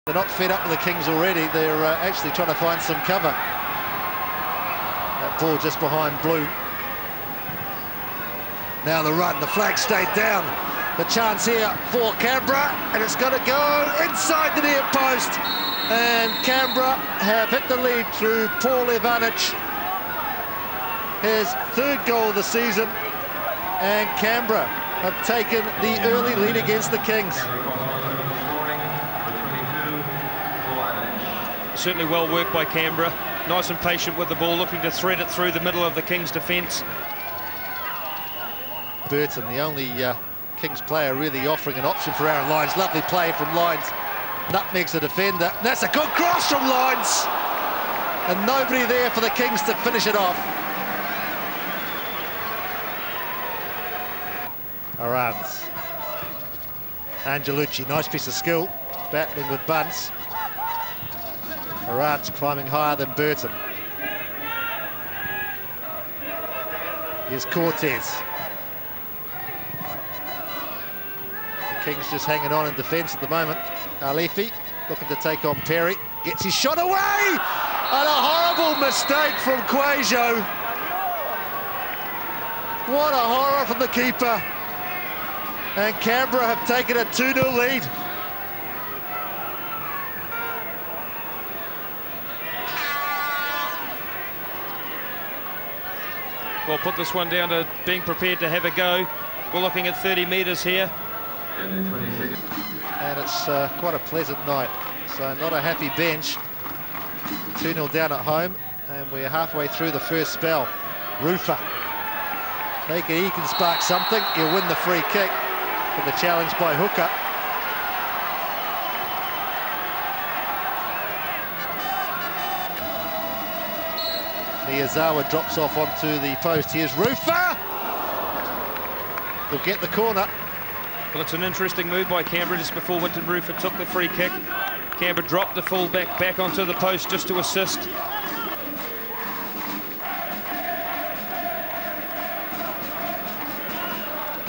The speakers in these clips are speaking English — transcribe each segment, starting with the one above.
They're not fed up with the Kingz already. They're actually trying to find some cover. That ball just behind Bloom. Now the run, the flag stayed down. The chance here for Canberra, and it's going to go inside the near post. And Canberra have hit the lead through Paul Ivanic. His third goal of the season, and Canberra have taken the early lead against the Kingz. Certainly well worked by Canberra. Nice and patient with the ball, looking to thread it through the middle of the Kingz defence. Burton, the only Kingz player really offering an option for Aaron Lyons. Lovely play from Lyons. Nutmegs the defender. And that's a good cross from Lyons. And nobody there for the Kingz to finish it off. Arans. Angelucci, nice piece of skill. Battling with Bunce. Arans climbing higher than Burton. Here's Cortez. The Kingz just hanging on in defence at the moment. Alifi looking to take on Perry. Gets his shot away! And a horrible mistake from Quajo. What a horror from the keeper. And Canberra have taken a 2-0 lead. We'll put this one down to being prepared to have a go. We're looking at 30 metres here. And it's quite a pleasant night. So not a happy bench. 2-0 down at home, and we're halfway through the first spell. Rufer. Make it, he can spark something. He'll win the free kick for the challenge by Hooker. Miyazawa drops off onto the post. Here's Rufer. He'll get the corner. Well, it's an interesting move by Canberra just before Winton Rufer took the free kick. Canberra dropped the full-back back onto the post just to assist.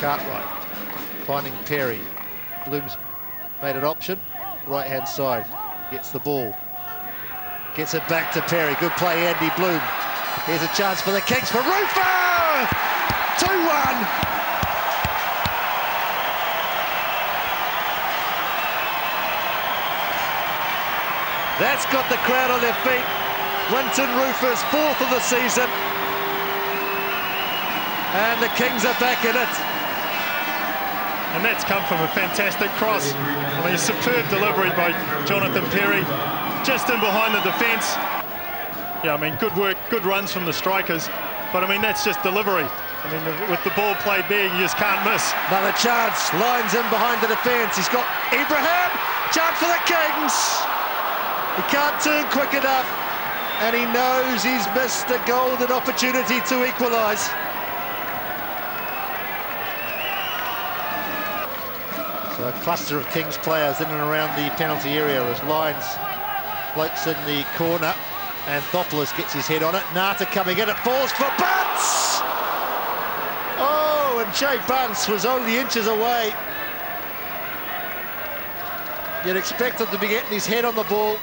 Cartwright finding Perry. Bloom's made an option. Right-hand side. Gets the ball. Gets it back to Perry. Good play, Andy Bloom. Here's a chance for the Kingz for Rufer! 2-1! That's got the crowd on their feet. Winton Rufer's fourth of the season. And the Kingz are back in it. And that's come from a fantastic cross. I mean, superb delivery by Jonathan Perry, just in behind the defence. Yeah, I mean, good work, good runs from the strikers. But, I mean, that's just delivery. I mean, with the ball played there, you just can't miss. Another chance. Lyons in behind the defence. He's got Ibrahim. Chance for the Kingz. He can't turn quick enough. And he knows he's missed a golden opportunity to equalise. So a cluster of Kingz players in and around the penalty area as Lyons floats in the corner. Anthopoulos gets his head on it. Nata coming in, it falls for Bunce! Oh, and Jay Bunce was only inches away. You'd expect him to be getting his head on the ball.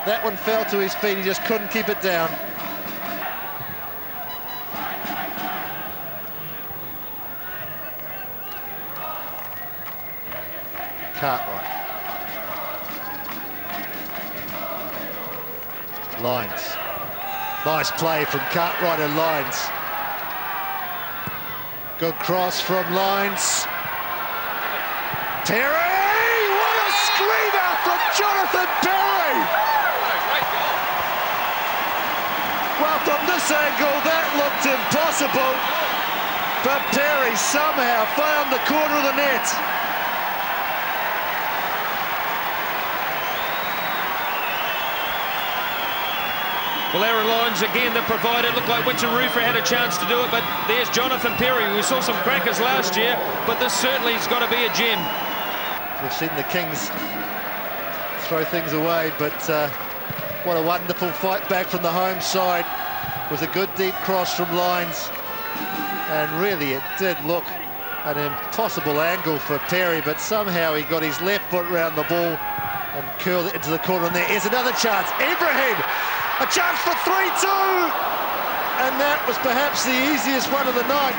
That one fell to his feet, he just couldn't keep it down. Cartwright. Lyons. Nice play from Cartwright and Lyons. Good cross from Lyons. Perry! What a screamer from Jonathan Perry! Well, from this angle, that looked impossible. But Perry somehow found the corner of the net. Well, Aaron Lyons again that provided. Looked like Winton Rufer had a chance to do it, but there's Jonathan Perry. We saw some crackers last year, but this certainly has got to be a gem. We've seen the Kingz throw things away, but what a wonderful fight back from the home side. It was a good deep cross from Lyons, and really it did look an impossible angle for Perry, but somehow he got his left foot round the ball and curled it into the corner, and there is another chance. Ibrahim, a chance for 3-2, and that was perhaps the easiest one of the night.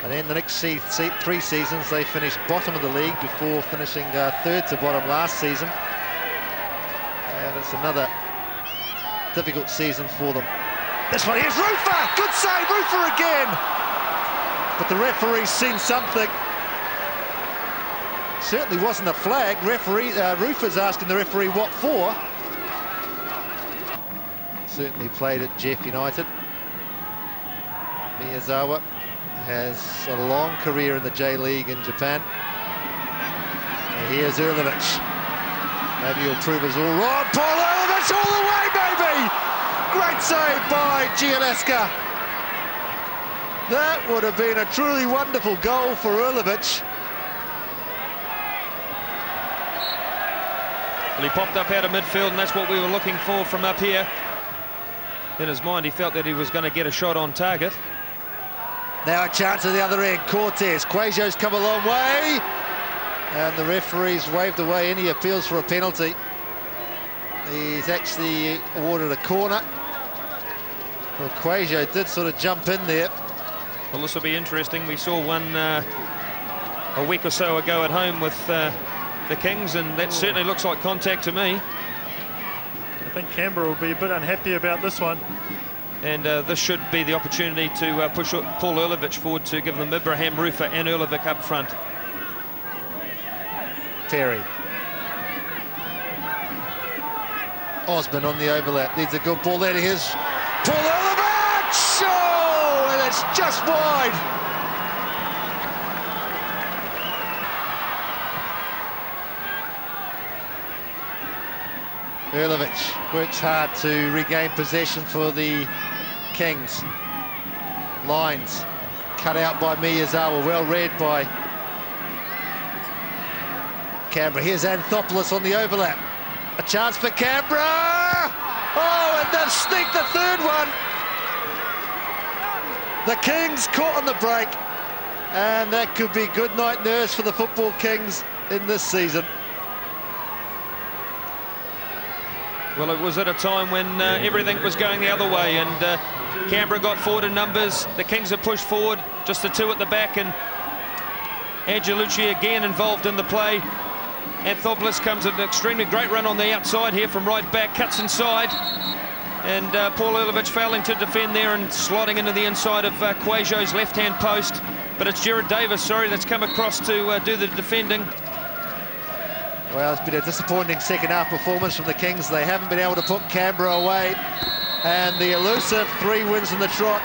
And in the next 3 seasons, they finished bottom of the league before finishing third to bottom last season. And it's another difficult season for them. This one, here's Rufer! Good save, Rufer again! But the referee's seen something. Certainly wasn't a flag. Rufer's asking the referee what for. Certainly played at Jeff United. Miyazawa has a long career in the J-League in Japan. And here's Erlovich. Maybe he'll prove us all wrong. Paul Erlovich all the way, baby! Great save by Giannesca. That would have been a truly wonderful goal for Erlovich. Well, he popped up out of midfield, and that's what we were looking for from up here. In his mind, he felt that he was going to get a shot on target. Now a chance at the other end. Cortez. Quajo's come a long way. And the referee's waved away any appeals for a penalty. He's actually awarded a corner. Well, Quajo did sort of jump in there. Well, this will be interesting. We saw one a week or so ago at home with the Kingz, and that certainly looks like contact to me. I think Canberra will be a bit unhappy about this one. And this should be the opportunity to push Paul Erlovich forward to give them Ibrahim, Rufer and Erlovich up front. Terry. Osman on the overlap. Needs a good ball there. Here's Paul Erlovich! Oh, and it's just wide. Erlovich works hard to regain possession for the Kingz. Lines cut out by Miyazawa, well read by Canberra. Here's Anthopoulos on the overlap. A chance for Canberra! Oh, and they've sneaked the third one. The Kingz caught on the break, and that could be good night nurse for the football Kingz in this season. Well, it was at a time when everything was going the other way, and Canberra got forward in numbers. The Kingz have pushed forward, just the two at the back, and Angelucci again involved in the play. Anthopoulos comes at an extremely great run on the outside here from right back, cuts inside, and Paul Erlovich failing to defend there and sliding into the inside of Quajo's left-hand post. But it's Jared Davis, sorry, that's come across to do the defending. Well, it's been a disappointing second half performance from the Kingz. They haven't been able to put Canberra away, and the elusive 3 wins in the trot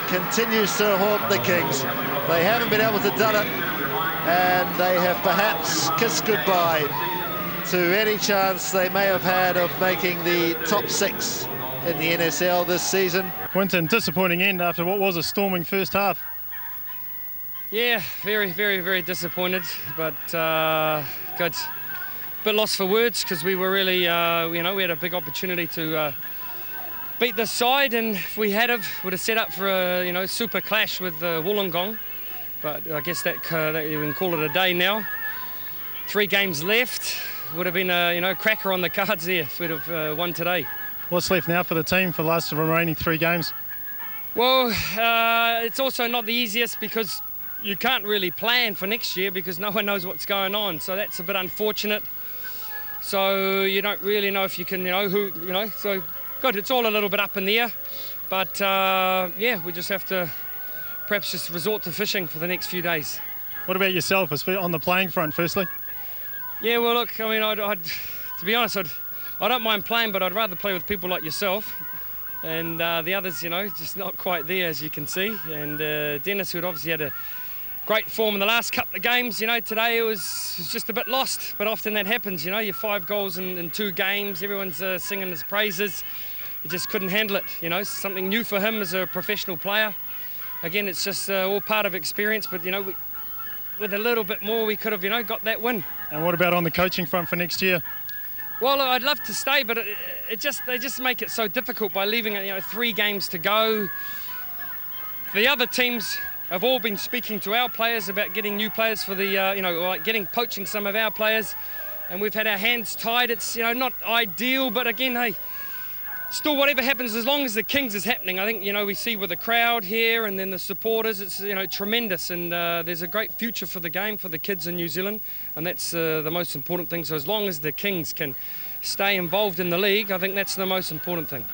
continues to haunt the Kingz. They haven't been able to do it, and they have perhaps kissed goodbye to any chance they may have had of making the top 6 in the NSL this season. Quinton, disappointing end after what was a storming first half. Yeah, very, very, very disappointed, but good. Bit lost for words because we were really, we had a big opportunity to beat this side, and if we would have set up for a, super clash with Wollongong. But I guess that you can call it a day now. 3 games left. Would have been a, cracker on the cards there if we'd have won today. What's left now for the team for the last remaining 3 games? Well, it's also not the easiest because you can't really plan for next year because no one knows what's going on. So that's a bit unfortunate. So you don't really know if you can, so good, it's all a little bit up in the air. But yeah, we just have to perhaps just resort to fishing for the next few days. What about yourself on the playing front, firstly? Yeah, well, look, I mean, to be honest, I don't mind playing, but I'd rather play with people like yourself. And the others, just not quite there, as you can see. And Dennis, who'd obviously had a great form in the last couple of games, today it was just a bit lost, but often that happens, you're 5 goals in 2 games, everyone's singing his praises. He just couldn't handle it, something new for him as a professional player. Again, it's just all part of experience, but with a little bit more we could have got that win. And what about on the coaching front for next year? Well, I'd love to stay, but they just make it so difficult by leaving it 3 games to go. The other teams have all been speaking to our players about getting new players for the, like poaching some of our players. and we've had our hands tied. It's, you know, not ideal, but again, hey, still whatever happens, as long as the Kingz is happening, I think, you know, we see with the crowd here and then the supporters, it's, you know, tremendous, and there's a great future for the game, for the kids in New Zealand, and that's the most important thing. So as long as the Kingz can stay involved in the league, I think that's the most important thing.